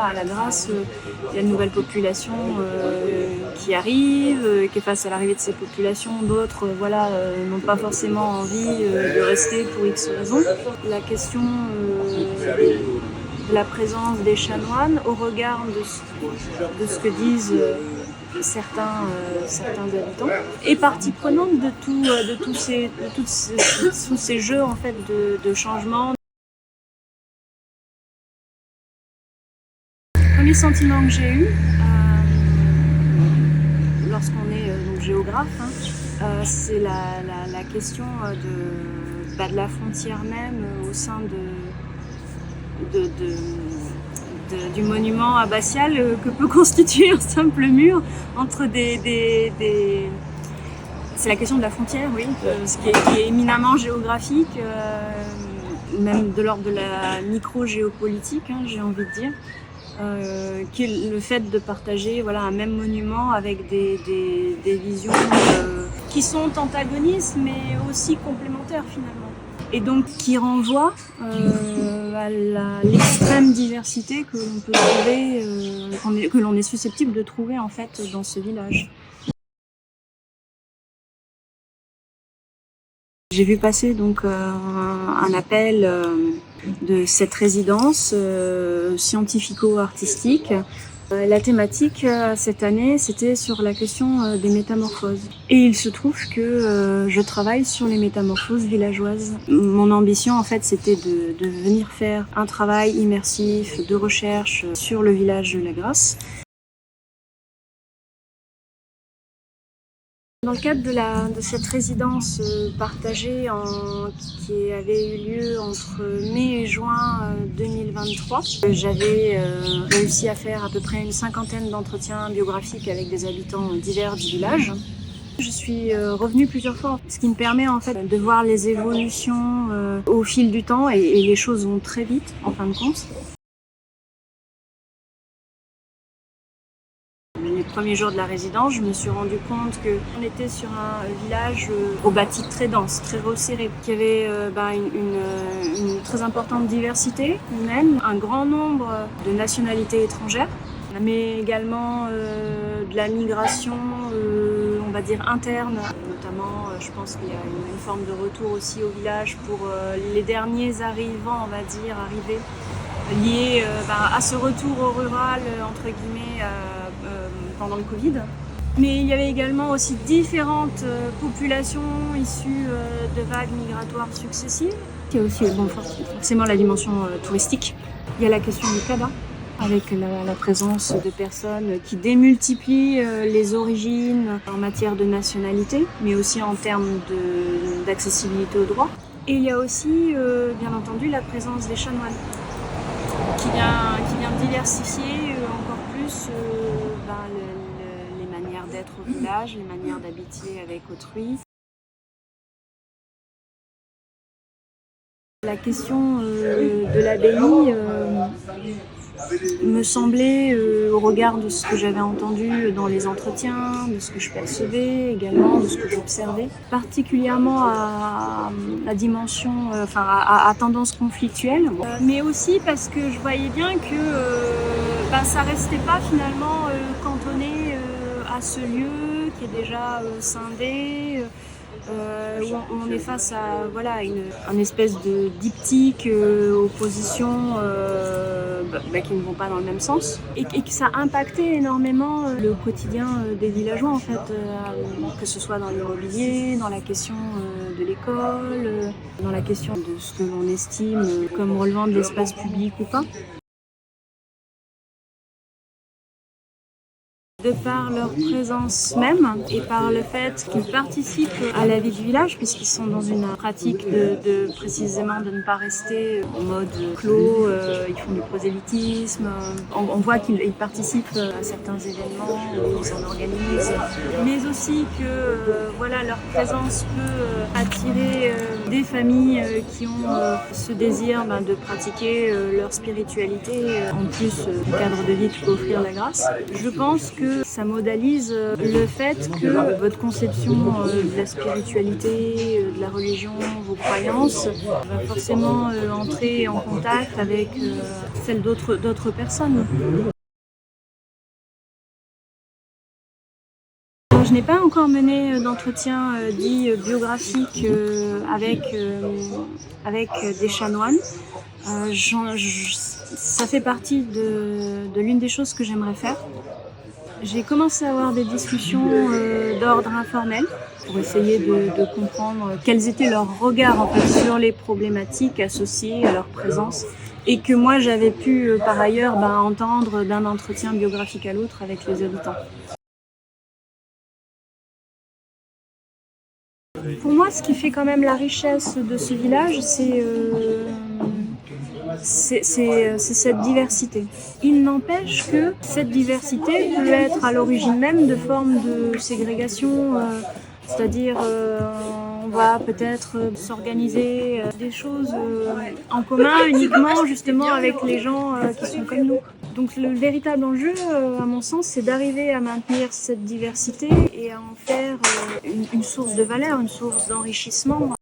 À la Grasse, il y a une nouvelle population qui arrive, qui est face à l'arrivée de ces populations. D'autres n'ont pas forcément envie de rester pour X raisons. La question de la présence des chanoines au regard de ce que disent certains habitants est partie prenante de tous ces jeux en fait, de changement. Le premier sentiment que j'ai eu lorsqu'on est donc géographe, c'est la question de la frontière même au sein du monument abbatial que peut constituer un simple mur entre c'est la question de la frontière, oui, ce qui est éminemment géographique, même de l'ordre de la micro-géopolitique, j'ai envie de dire. Qui est le fait de partager un même monument avec des visions qui sont antagonistes mais aussi complémentaires finalement. Et donc qui renvoient à l'extrême diversité que l'on peut trouver, que l'on est susceptible de trouver en fait dans ce village. J'ai vu passer donc un appel de cette résidence scientifico-artistique. La thématique cette année, c'était sur la question des métamorphoses. Et il se trouve que je travaille sur les métamorphoses villageoises. Mon ambition, en fait, c'était de venir faire un travail immersif de recherche sur le village de la Grasse. Dans le cadre de cette résidence partagée qui avait eu lieu entre mai et juin 2023, j'avais réussi à faire à peu près une cinquantaine d'entretiens biographiques avec des habitants divers du village. Je suis revenue plusieurs fois, ce qui me permet en fait de voir les évolutions au fil du temps et les choses vont très vite en fin de compte. Les premiers jours de la résidence, je me suis rendu compte qu'on était sur un village au bâti très dense, très resserré, qui avait une très importante diversité humaine, un grand nombre de nationalités étrangères, mais également de la migration, on va dire interne. Notamment, je pense qu'il y a une forme de retour aussi au village pour les derniers arrivants, on va dire, arrivés, liés à ce retour au rural, entre guillemets, pendant le Covid. Mais il y avait également aussi différentes populations issues de vagues migratoires successives. Il y a aussi forcément la dimension touristique. Il y a la question du CADA, avec la présence de personnes qui démultiplient les origines en matière de nationalité, mais aussi en termes d'accessibilité aux droits. Et il y a aussi, bien entendu, la présence des chanoines, qui vient diversifier encore plus les manières d'être au village, les manières d'habiter avec autrui. La question de l'abbaye me semblait, au regard de ce que j'avais entendu dans les entretiens, de ce que je percevais également, de ce que j'observais, particulièrement à dimension, à tendance conflictuelle, mais aussi parce que je voyais bien que ça restait pas finalement cantonné à ce lieu qui est déjà scindé. Où on est face à une espèce de diptyque, opposition qui ne vont pas dans le même sens et que ça a impacté énormément le quotidien des villageois en fait, que ce soit dans l'immobilier, dans la question de l'école, dans la question de ce que l'on estime comme relevant de l'espace public ou pas. De par leur présence même et par le fait qu'ils participent à la vie du village, puisqu'ils sont dans une pratique précisément de ne pas rester en mode clos, ils font du prosélytisme, on voit qu'ils participent à certains événements, ils en organisent, mais aussi que leur présence peut attirer des familles qui ont ce désir de pratiquer leur spiritualité en plus du cadre de vie que peut offrir la Grasse. Je pense que que ça modalise le fait que votre conception de la spiritualité, de la religion, vos croyances, va forcément entrer en contact avec celle d'autres personnes. Je n'ai pas encore mené d'entretien dit biographique avec des chanoines. Ça fait partie de l'une des choses que j'aimerais faire. J'ai commencé à avoir des discussions d'ordre informel pour essayer de comprendre quels étaient leurs regards en fait, sur les problématiques associées à leur présence et que moi j'avais pu par ailleurs entendre d'un entretien biographique à l'autre avec les habitants. Pour moi, ce qui fait quand même la richesse de ce village, c'est cette diversité. Il n'empêche que cette diversité peut être à l'origine même de formes de ségrégation, c'est-à-dire on va peut-être s'organiser des choses en commun uniquement justement avec les gens qui sont comme nous. Donc le véritable enjeu, à mon sens, c'est d'arriver à maintenir cette diversité et à en faire une source de valeur, une source d'enrichissement.